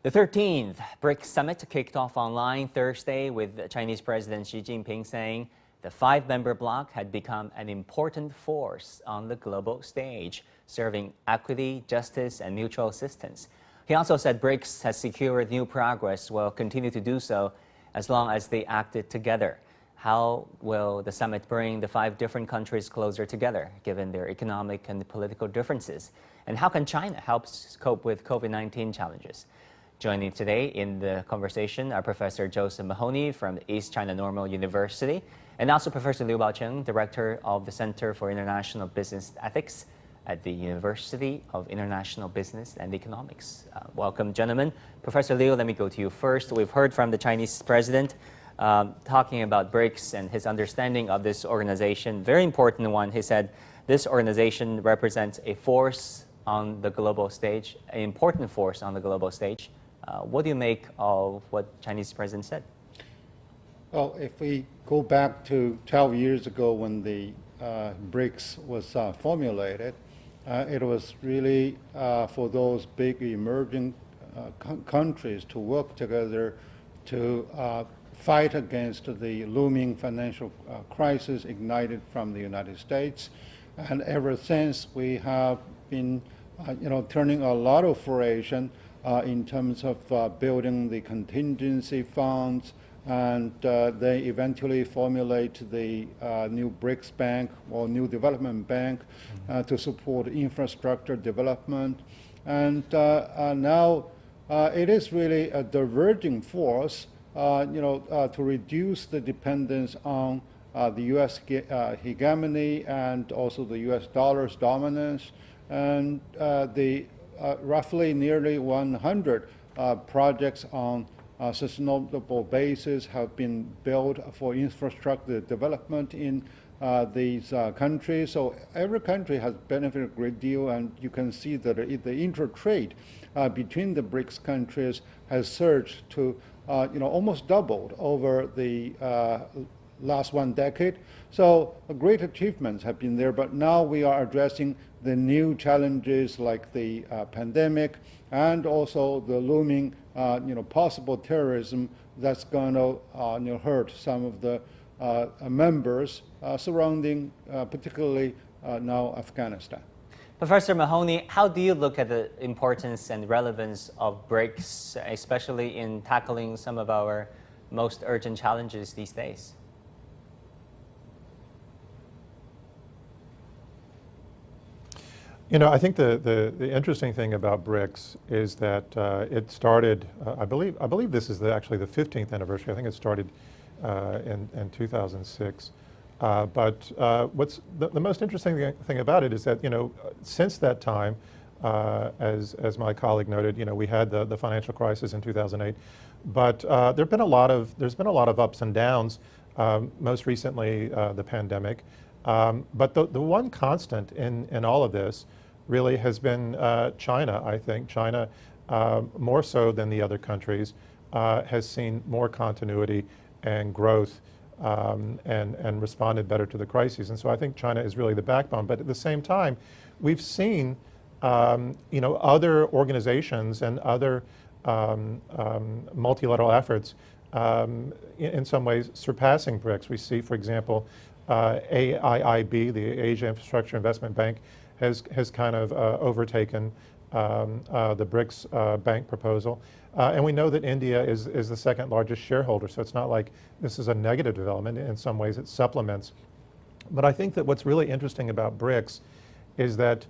The 13th BRICS Summit kicked off online Thursday with Chinese President Xi Jinping saying the five-member bloc had become an important force on the global stage, serving equity, justice, and mutual assistance. He also said BRICS has secured new progress, will continue to do so as long as they acted together. How will the summit bring the five different countries closer together, given their economic and political differences? And how can China help cope with COVID-19 challenges? Joining today in the conversation are Professor Joseph Mahoney from the East China Normal University, and also Professor Liu Baocheng, Director of the Center for International Business Ethics at the University of International Business and Economics. Welcome, gentlemen. Professor Liu, let me go to you first. We've heard from the Chinese president talking about BRICS and his understanding of this organization. Very important one. He said this organization represents a force on the global stage, an important force on the global stage. What do you make of what Chinese president said? Well, if we go back to 12 years ago when the BRICS was formulated, it was really for those big emerging countries to work together to fight against the looming financial crisis ignited from the United States. And ever since, we have been turning a lot of frustration in terms of building the contingency funds, and they eventually formulate the new BRICS Bank or new development bank to support infrastructure development. And now it is really a diverging force, to reduce the dependence on the U.S. hegemony and also the U.S. dollar's dominance, and the roughly nearly 100 projects on a sustainable basis have been built for infrastructure development in these countries. So every country has benefited a great deal, and you can see that the inter-trade between the BRICS countries has surged to almost doubled over the last one decade. So great achievements have been there, but now we are addressing the new challenges like the pandemic and also the looming possible terrorism that's going to hurt some of the members surrounding particularly now Afghanistan. Professor Mahoney, how do you look at the importance and relevance of BRICS, especially in tackling some of our most urgent challenges these days? I think the interesting thing about BRICS is that it started, I believe this is actually the 15th anniversary. I think it started in 2006. But what's the most interesting thing about it is that, since that time, as my colleague noted, we had the financial crisis in 2008, but there's been a lot of ups and downs, most recently the pandemic. But the one constant in all of this really has been China. I think China, more so than the other countries, has seen more continuity and growth and responded better to the crises. And so I think China is really the backbone. But at the same time, we've seen other organizations and other multilateral efforts in some ways surpassing BRICS. We see, for example, AIIB, the Asia Infrastructure Investment Bank, has kind of overtaken the BRICS bank proposal. And we know that India is the second largest shareholder, so it's not like this is a negative development. In some ways it supplements. But I think that what's really interesting about BRICS is that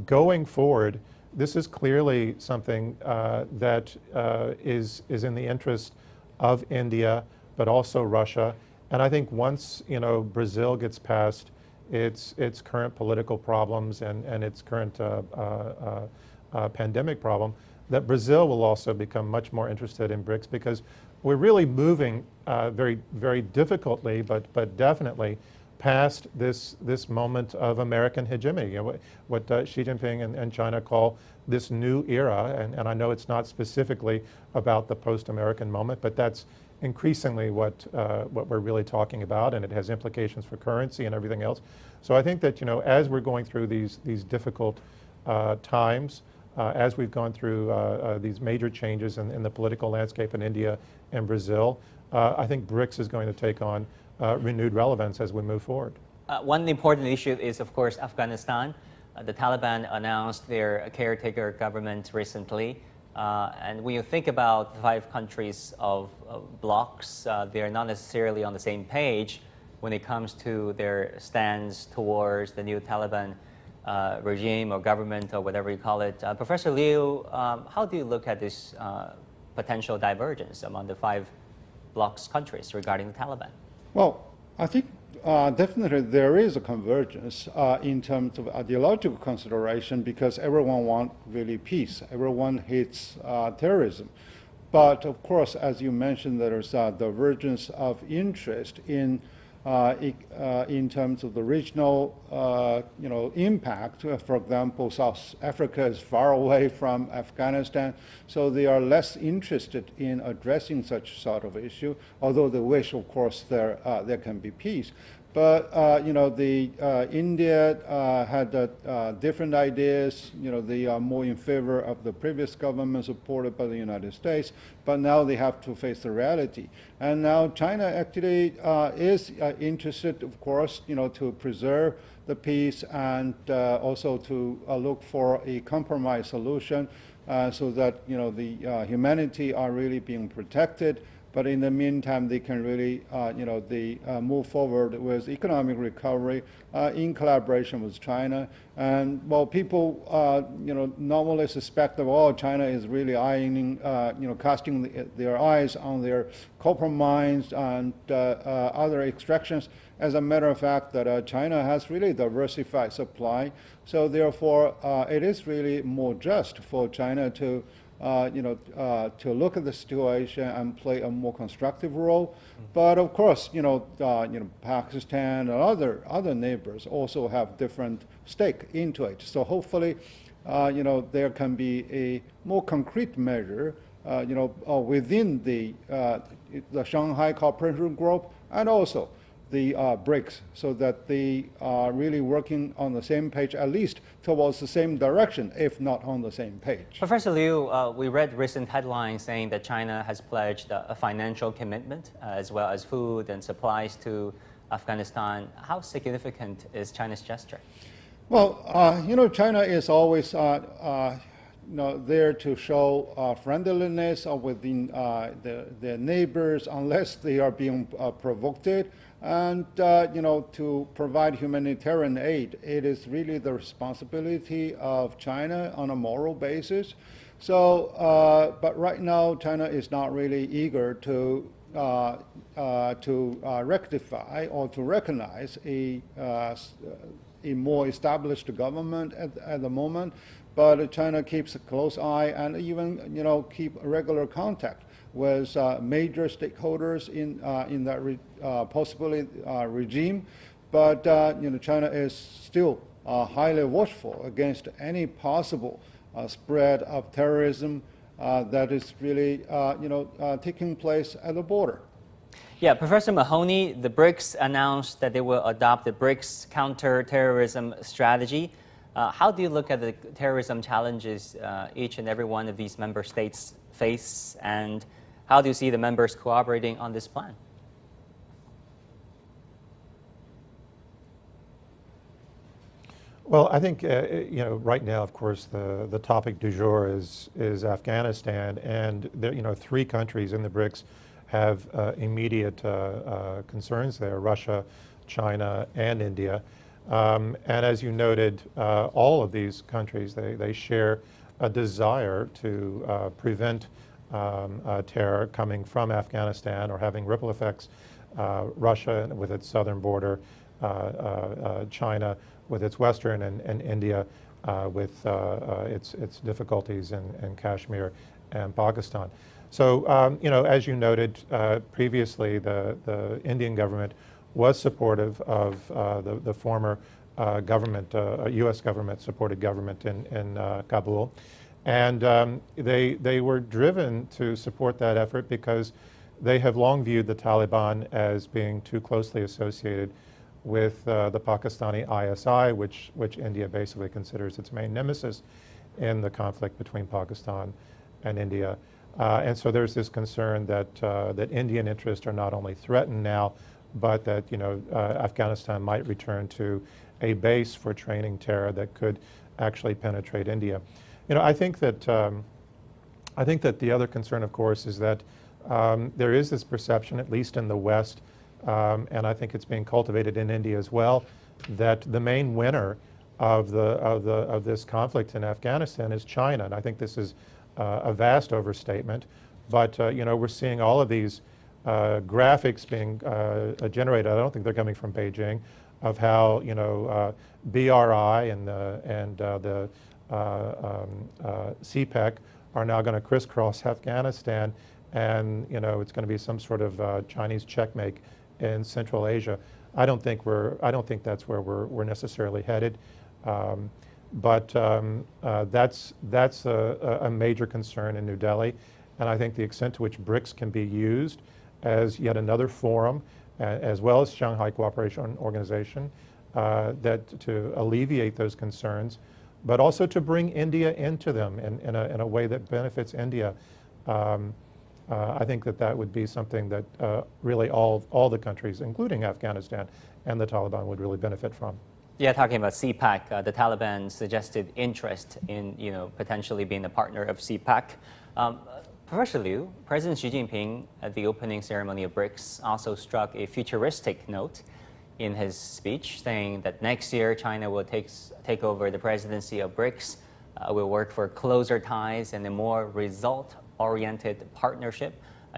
going forward, this is clearly something that is in the interest of India, but also Russia. And I think once Brazil gets past its current political problems and its current pandemic problem, that Brazil will also become much more interested in BRICS, because we're really moving very, very difficultly, but definitely past this moment of American hegemony, what Xi Jinping and China call this new era. And I know it's not specifically about the post-American moment, but that's increasingly what we're really talking about, and it has implications for currency and everything else. So I think that as we're going through these difficult times, as we've gone through these major changes in the political landscape in India and Brazil, I think BRICS is going to take on renewed relevance as we move forward. One important issue is, of course, Afghanistan. The Taliban announced their caretaker government recently. And when you think about the 5 countries of blocs, they're not necessarily on the same page when it comes to their stance towards the new Taliban regime or government or whatever you call it. Professor Liu, how do you look at this potential divergence among the 5 blocs countries regarding the Taliban? Well, I think definitely there is a convergence in terms of ideological consideration because everyone wants really peace. Everyone hates terrorism. But of course, as you mentioned, there's a divergence of interest in terms of the regional, impact. For example, South Africa is far away from Afghanistan, so they are less interested in addressing such sort of issue. Although they wish, of course, there can be peace. But India had different ideas. They are more in favor of the previous government supported by the United States. But now they have to face the reality. And now China actually is interested, of course, to preserve the peace and also to look for a compromise solution so that the humanity are really being protected. But in the meantime, they can really, move forward with economic recovery in collaboration with China. And while people, normally suspect that, China is really eyeing, casting their eyes on their copper mines and other extractions. As a matter of fact, that China has really diversified supply. So therefore, it is really more just for China to to look at the situation and play a more constructive role. But of course, Pakistan and other neighbors also have different stake into it. So hopefully, there can be a more concrete measure, within the Shanghai Cooperation Group and also the BRICS, so that they are really working on the same page, at least towards the same direction, if not on the same page. Professor Liu, we read recent headlines saying that China has pledged a financial commitment as well as food and supplies to Afghanistan. How significant is China's gesture? Well, China is always there to show friendliness within their neighbors, unless they are being provoked. And to provide humanitarian aid, it is really the responsibility of China on a moral basis. So, but right now, China is not really eager to rectify or to recognize a more established government at the moment. But China keeps a close eye and even keep regular contact with major stakeholders in that possibly regime. But China is still highly watchful against any possible spread of terrorism that is really taking place at the border. Yeah, Professor Mahoney, the BRICS announced that they will adopt the BRICS counter-terrorism strategy. How do you look at the terrorism challenges each and every one of these member states face, and how do you see the members cooperating on this plan? Well, I think right now, of course, the topic du jour is Afghanistan, and there, 3 countries in the BRICS have immediate concerns there: Russia, China, and India. And as you noted, all of these countries, they share a desire to prevent terror coming from Afghanistan or having ripple effects. Russia with its southern border, China with its western, and India with its difficulties in Kashmir and Pakistan. So, as you noted previously, the Indian government was supportive of the former government, U.S. government-supported government in Kabul. And they were driven to support that effort because they have long viewed the Taliban as being too closely associated with the Pakistani ISI, which India basically considers its main nemesis. in the conflict between Pakistan and India. And so there's this concern that that Indian interests are not only threatened now, but that Afghanistan might return to a base for training terror that could actually penetrate India. I think that the other concern, of course, is that there is this perception, at least in the West, and I think it's being cultivated in India as well, that the main winner of this conflict in Afghanistan is China. And I think this is a vast overstatement. But we're seeing all of these graphics being generated. I don't think they're coming from Beijing, of how BRI and the CPEC are now going to crisscross Afghanistan, and it's going to be some sort of Chinese checkmate in Central Asia. I don't think that's where we're necessarily headed, but that's a major concern in New Delhi, and I think the extent to which BRICS can be used as yet another forum, as well as Shanghai Cooperation Organization, that to alleviate those concerns, but also to bring India into them in a way that benefits India. I think that would be something that really all the countries, including Afghanistan and the Taliban, would really benefit from. Yeah, talking about CPEC, the Taliban suggested interest in potentially being a partner of CPEC. Professor Liu, President Xi Jinping at the opening ceremony of BRICS also struck a futuristic note in his speech, saying that next year China will take over the presidency of BRICS, will work for closer ties and a more result-oriented partnership,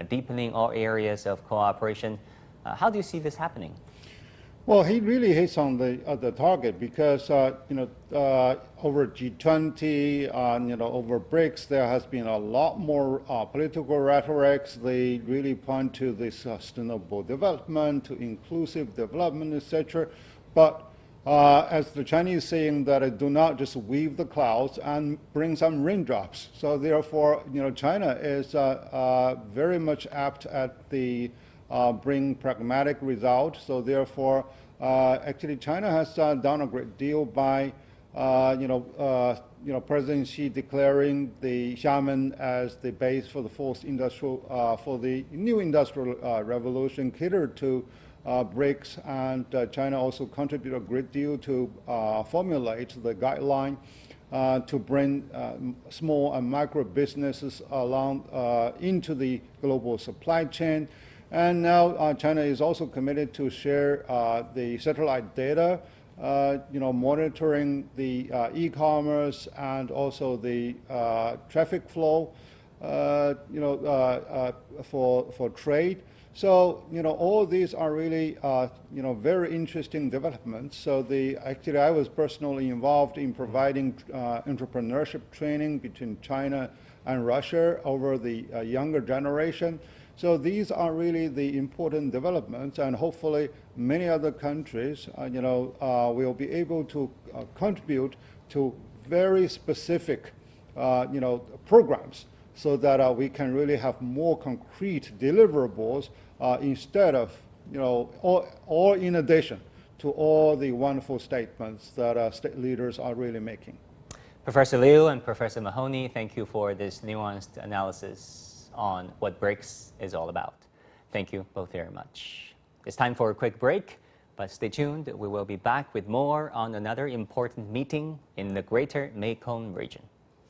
deepening all areas of cooperation. How do you see this happening? Well, he really hits on the target because over G20, over BRICS, there has been a lot more political rhetorics. They really point to the sustainable development, to inclusive development, etc. But as the Chinese saying that do not just weave the clouds and bring some raindrops. So therefore, China is very much apt at the bring pragmatic results. So therefore, actually, China has done a great deal by, President Xi declaring the Xiamen as the base for the for the new industrial revolution, catered to BRICS, and China also contributed a great deal to formulate the guideline to bring small and micro businesses along into the global supply chain. And now China is also committed to share the satellite data, monitoring the e-commerce and also the traffic flow, for trade. So, all these are really, very interesting developments. So actually, I was personally involved in providing entrepreneurship training between China and Russia over the younger generation. So these are really the important developments, and hopefully many other countries, will be able to contribute to very specific, programs, so that we can really have more concrete deliverables instead of, or in addition to all the wonderful statements that state leaders are really making. Professor Liu and Professor Mahoney, thank you for this nuanced analysis on what BRICS is all about. Thank you both very much. It's time for a quick break, but stay tuned. We will be back with more on another important meeting in the Greater Mekong region.